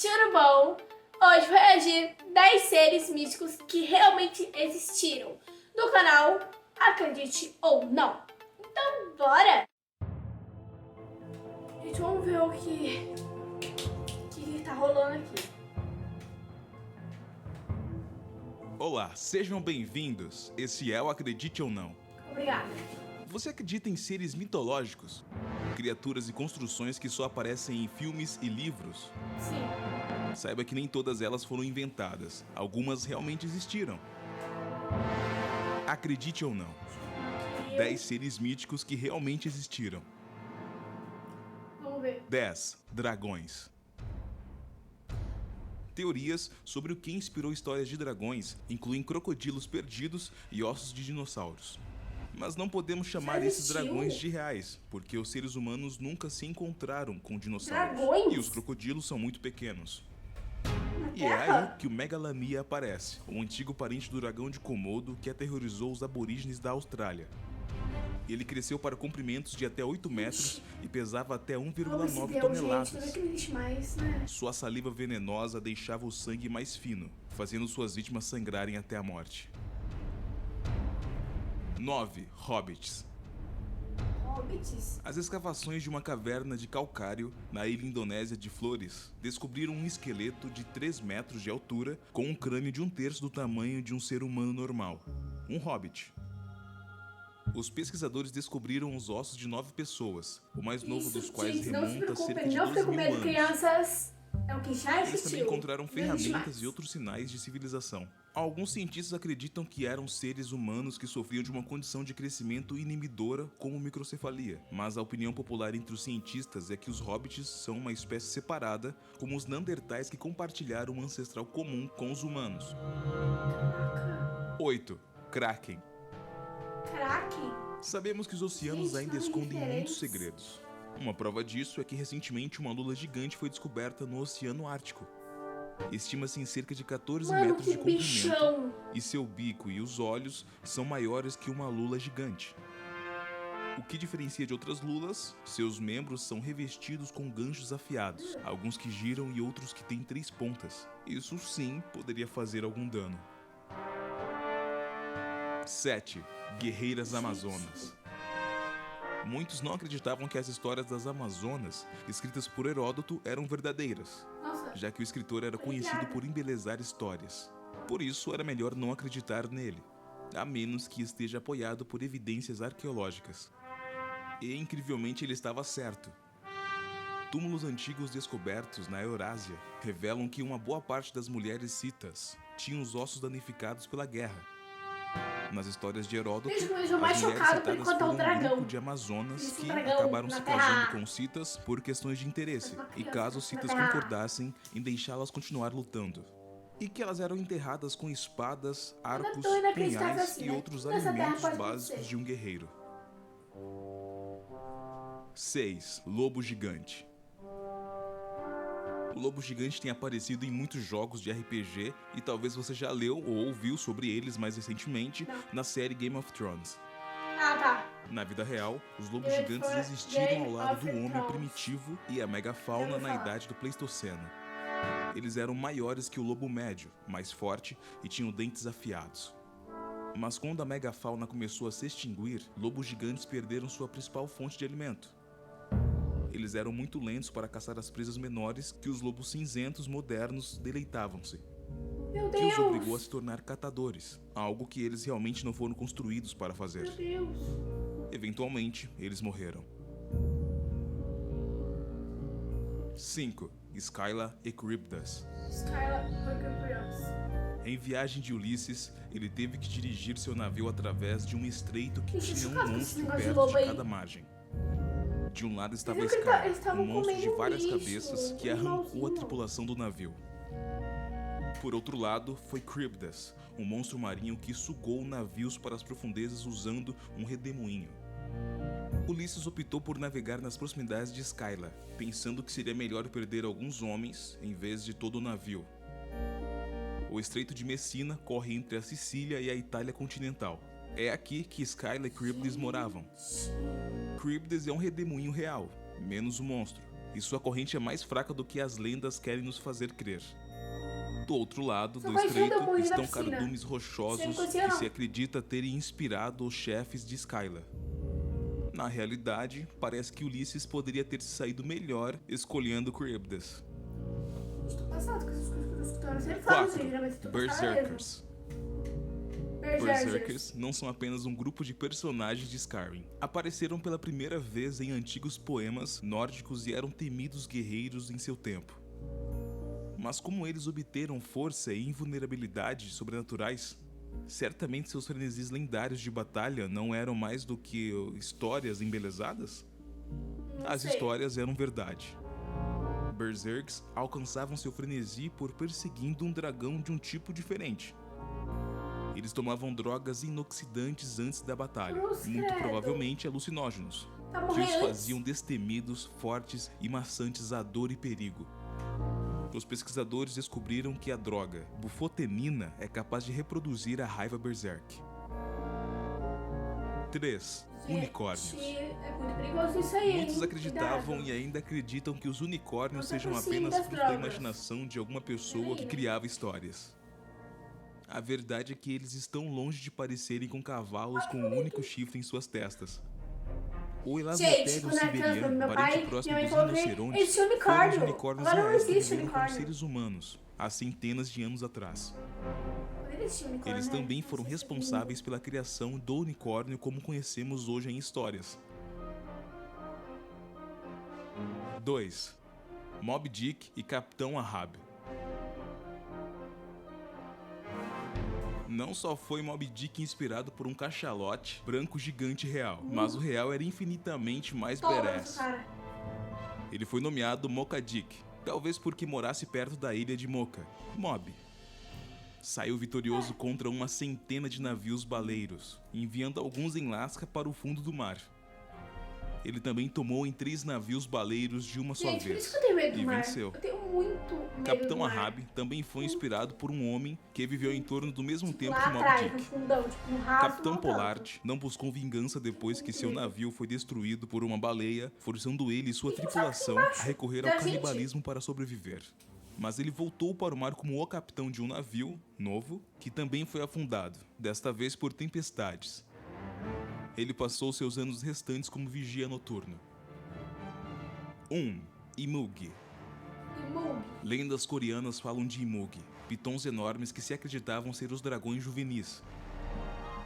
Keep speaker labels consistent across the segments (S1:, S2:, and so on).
S1: tudo bom? Hoje vou reagir 10 seres místicos que realmente existiram no canal Acredite ou Não. Então bora! Gente, vamos ver o que tá rolando aqui.
S2: Olá, sejam bem-vindos. Esse é o Acredite ou Não.
S1: Obrigada.
S2: Você acredita em seres mitológicos? Criaturas e construções que só aparecem em filmes e livros?
S1: Sim.
S2: Saiba que nem todas elas foram inventadas. Algumas realmente existiram. Acredite ou não. 10 seres míticos que realmente existiram.
S1: Vamos ver.
S2: 10. Dragões. Teorias sobre o que inspirou histórias de dragões incluem crocodilos perdidos e ossos de dinossauros. Mas não podemos chamar esses dragões de reais, porque os seres humanos nunca se encontraram com dinossauros.
S1: Dragões?
S2: E os crocodilos são muito pequenos.
S1: Na
S2: E é
S1: Terra?
S2: aí que o Megalamia aparece, um antigo parente do dragão de Komodo que aterrorizou os aborígenes da Austrália. Ele cresceu para comprimentos de até 8 metros e pesava até 1,9 toneladas.
S1: Gente, não existe mais, né?
S2: Sua saliva venenosa deixava o sangue mais fino, fazendo suas vítimas sangrarem até a morte. 9. Hobbits.
S1: Hobbits?
S2: As escavações de uma caverna de calcário na ilha indonésia de Flores descobriram um esqueleto de 3 metros de altura com um crânio de 1/3 do tamanho de um ser humano normal. Um hobbit. Os pesquisadores descobriram os ossos de 9 pessoas, o mais novo dos quais
S1: gente,
S2: remonta a cerca de
S1: não
S2: 12
S1: fica com
S2: mil
S1: medo,
S2: anos.
S1: crianças. É o que já
S2: Eles
S1: existiu.
S2: também encontraram
S1: Não existe
S2: ferramentas
S1: mais.
S2: e outros sinais de civilização. Alguns cientistas acreditam que eram seres humanos que sofriam de uma condição de crescimento inibidora como microcefalia, mas a opinião popular entre os cientistas é que os hobbits são uma espécie separada, como os neandertais que compartilharam um ancestral comum com os humanos. 8. Kraken.
S1: Kraken?
S2: Sabemos que os oceanos
S1: Gente,
S2: ainda
S1: nomes
S2: escondem muitos
S1: diferentes.
S2: segredos. Uma prova disso é que recentemente uma lula gigante foi descoberta no Oceano Ártico. Estima-se em cerca de 14
S1: Mano,
S2: metros
S1: que
S2: de comprimento
S1: bichão!
S2: e seu bico e os olhos são maiores que uma lula gigante. O que diferencia de outras lulas, seus membros são revestidos com ganchos afiados, alguns que giram e outros que têm 3 pontas. Isso sim poderia fazer algum dano. 7. Guerreiras Amazonas. Muitos não acreditavam que as histórias das Amazonas, escritas por Heródoto, eram verdadeiras,
S1: Nossa,
S2: já que o escritor era conhecido por embelezar histórias. Por isso, era melhor não acreditar nele, a menos que esteja apoiado por evidências arqueológicas. E, incrivelmente, ele estava certo. Túmulos antigos descobertos na Eurásia revelam que uma boa parte das mulheres citas tinham os ossos danificados pela guerra. Nas histórias de Heródoto,
S1: Desde que eu
S2: as
S1: vejo mais
S2: mulheres
S1: chocado por
S2: citadas
S1: enquanto é o
S2: foram um
S1: dragão.
S2: grupo de Amazonas
S1: Esse
S2: que
S1: dragão
S2: acabaram
S1: na
S2: se
S1: Terra.
S2: casando com citas por questões de interesse,
S1: Uma
S2: e
S1: criança
S2: caso os citas
S1: na Terra.
S2: concordassem em deixá-las continuar lutando. E que elas eram enterradas com espadas, arcos,
S1: tão inacreditável
S2: punhais
S1: assim,
S2: e
S1: né?
S2: outros
S1: Nessa Terra
S2: alimentos
S1: pode
S2: básicos
S1: acontecer.
S2: de um guerreiro. 6. Lobo Gigante. O lobo gigante tem aparecido em muitos jogos de RPG e talvez você já leu ou ouviu sobre eles mais recentemente na série Game of Thrones.
S1: Ah, tá.
S2: Na vida real, os lobos
S1: Game
S2: gigantes
S1: of-
S2: existiram
S1: Game
S2: ao lado do
S1: of
S2: homem
S1: Thrones.
S2: primitivo e a
S1: Já
S2: megafauna
S1: ouvi
S2: na
S1: falar.
S2: idade do Pleistoceno. Eles eram maiores que o lobo médio, mais forte e tinham dentes afiados. Mas quando a megafauna começou a se extinguir, lobos gigantes perderam sua principal fonte de alimento. Eles eram muito lentos para caçar as presas menores que os lobos cinzentos modernos deleitavam-se,
S1: Meu
S2: que os obrigou a
S1: Deus!
S2: se tornar catadores, algo que eles realmente não foram construídos para fazer.
S1: Meu Deus!
S2: Eventualmente, eles morreram. 5. Skyla e Charybdis.
S1: Skylar Huckleberries.
S2: Em Viagem de Ulisses, ele teve que dirigir seu navio através de um estreito que
S1: Gente,
S2: tinha um
S1: chocado com esse
S2: monstro
S1: negócio de
S2: perto
S1: lobo
S2: de
S1: aí.
S2: cada margem. De um lado estava
S1: Você viu que
S2: Skyla,
S1: eles estavam
S2: um monstro de
S1: comendo
S2: várias
S1: lixo,
S2: cabeças que
S1: um
S2: arrancou a
S1: animalzinho.
S2: tripulação do navio. Por outro lado, foi Charybdis, um monstro marinho que sugou navios para as profundezas usando um redemoinho. Ulisses optou por navegar nas proximidades de Skyla, pensando que seria melhor perder alguns homens em vez de todo o navio. O Estreito de Messina corre entre a Sicília e a Itália continental. É aqui que Skyla e Charybdis moravam. Charybdis é um redemoinho real, menos o monstro, e sua corrente é mais fraca do que as lendas querem nos fazer crer. Do outro lado do
S1: Só conhecia o
S2: estreito
S1: demônio da
S2: estão
S1: piscina.
S2: cardumes
S1: Você
S2: rochosos
S1: não conhecia,
S2: que
S1: não?
S2: se acredita terem inspirado os chefes de Skyla. Na realidade, parece que Ulisses poderia ter se saído melhor escolhendo Charybdis.
S1: Estou passado com essas coisas que eu tô escutando. Eu sempre falo
S2: 4.
S1: isso, gente, mas tô passada mesmo.
S2: Berserkers. Berserkers não são apenas um grupo de personagens de Skyrim. Apareceram pela primeira vez em antigos poemas nórdicos e eram temidos guerreiros em seu tempo. Mas como eles obteram força e invulnerabilidade sobrenaturais? Certamente seus frenesis lendários de batalha não eram mais do que histórias embelezadas?
S1: Não
S2: As
S1: sei.
S2: histórias eram verdade. Berserks alcançavam seu frenesi por perseguindo um dragão de um tipo diferente. Eles tomavam drogas inoxidantes antes da batalha,
S1: Cruz
S2: muito
S1: credo.
S2: provavelmente alucinógenos,
S1: Tá
S2: que
S1: morrendo
S2: os
S1: antes?
S2: faziam destemidos, fortes e maçantes à dor e perigo. Os pesquisadores descobriram que a droga bufotenina é capaz de reproduzir a raiva berserk. 3. Unicórnios.
S1: Gente, é muito perigoso isso aí,
S2: Muitos
S1: hein?
S2: acreditavam
S1: Cuidado.
S2: e ainda acreditam que os unicórnios
S1: Não tá
S2: sejam
S1: por cima
S2: apenas
S1: das
S2: fruto da
S1: drogas.
S2: imaginação de alguma pessoa que
S1: Menina.
S2: criava histórias. A verdade é que eles estão longe de parecerem com cavalos com um único chifre em suas testas. O
S1: Gente,
S2: Elasmotherium
S1: quando era criança,
S2: siberiano,
S1: meu
S2: parente
S1: pai,
S2: próximo
S1: minha mãe
S2: dos
S1: falou que
S2: rinocerontes,
S1: existia
S2: foram os
S1: unicórnio.
S2: unicórnios
S1: Agora não
S2: reais que
S1: existe
S2: viveram como
S1: unicórnio.
S2: seres humanos há centenas de anos atrás.
S1: Quando existia unicórnio,
S2: Eles
S1: né?
S2: também foram
S1: Não sei se é
S2: responsáveis pela criação do unicórnio como conhecemos hoje em histórias. 2. Moby Dick e Capitão Ahab. Não só foi Moby Dick inspirado por um cachalote branco gigante real, mas o real era infinitamente mais
S1: Toma,
S2: badass.
S1: cara.
S2: Ele foi nomeado Mocha Dick, talvez porque morasse perto da ilha de Mocha, Moby. Saiu vitorioso contra uma centena de navios baleiros, enviando alguns em lasca para o fundo do mar. Ele também tomou em 3 navios baleiros de uma só
S1: Gente, por
S2: vez,
S1: isso que eu tenho medo do
S2: e
S1: mar.
S2: venceu.
S1: Eu tenho muito medo
S2: Capitão
S1: do mar.
S2: Ahab também foi inspirado por um homem que viveu em torno do mesmo tempo
S1: Lá
S2: que Moby
S1: atrás,
S2: Dick.
S1: no fundão, tipo, no raso,
S2: Capitão
S1: não
S2: Pollard não buscou vingança depois que seu navio foi destruído por uma baleia, forçando ele e sua tripulação a recorrer ao
S1: da gente.
S2: canibalismo para sobreviver. Mas ele voltou para o mar como o capitão de um navio novo, que também foi afundado, desta vez por tempestades. Ele passou seus anos restantes como vigia noturno. 1. Imug.
S1: Imug.
S2: Lendas coreanas falam de Imug, pitons enormes que se acreditavam ser os dragões juvenis.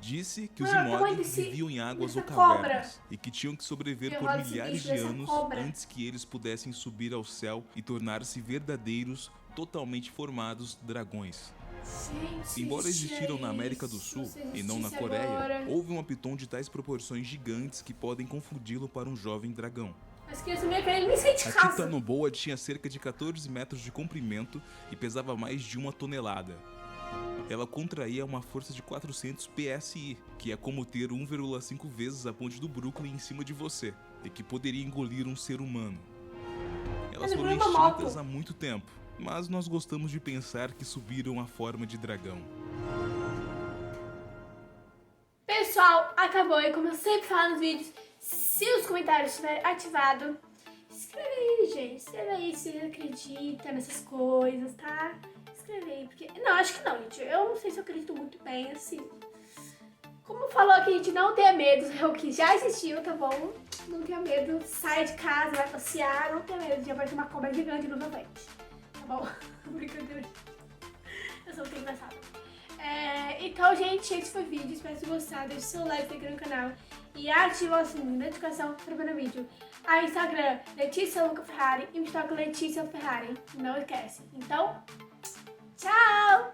S2: Disse que os
S1: Mano, o tamanho
S2: Imog
S1: desse-
S2: viviam em águas ou
S1: dessa cobra.
S2: cavernas e que tinham que sobreviver
S1: Eu
S2: por
S1: falo desse
S2: milhares
S1: bicho,
S2: de
S1: dessa
S2: anos
S1: cobra.
S2: antes que eles pudessem subir ao céu e tornar-se verdadeiros, totalmente formados dragões.
S1: Gente,
S2: Embora existiram
S1: gente,
S2: na América do Sul
S1: se
S2: e não na
S1: existisse
S2: Coreia,
S1: agora.
S2: houve um piton de tais proporções gigantes que podem confundi-lo para um jovem dragão.
S1: As crianças não iam querer nem sair de
S2: A
S1: casa.
S2: Titanoboa tinha cerca de 14 metros de comprimento e pesava mais de 1 tonelada. Ela contraía uma força de 400 PSI, que é como ter 1,5 vezes a ponte do Brooklyn em cima de você, e que poderia engolir um ser humano. Elas
S1: Mas
S2: foram
S1: engoliu uma
S2: extintas
S1: moto.
S2: há muito tempo, mas nós gostamos de pensar que subiram a forma de dragão.
S1: Pessoal, acabou. E como eu sempre falo nos vídeos, se os comentários estiverem ativados, escreve aí, gente. Escreve aí se você acredita nessas coisas, tá? Escreve aí, porque... Não, acho que não, gente. Eu não sei se eu acredito muito bem, assim. Como falou que a gente não tenha medo, é o que já existiu, tá bom? Não tenha medo, sai de casa, vai passear, não tenha medo de aparecer uma cobra gigante no seu frente. Tá bom? Brincadeira. Eu sou muito engraçada. Então, gente, esse foi o vídeo. Espero que vocês tenham gostado. Deixe seu like aqui no canal e ative o sininho de notificação para ver o vídeo. A Instagram, Letícia Luca Ferrari, e o TikTok Letícia Ferrari. Não esquece. Então, tchau!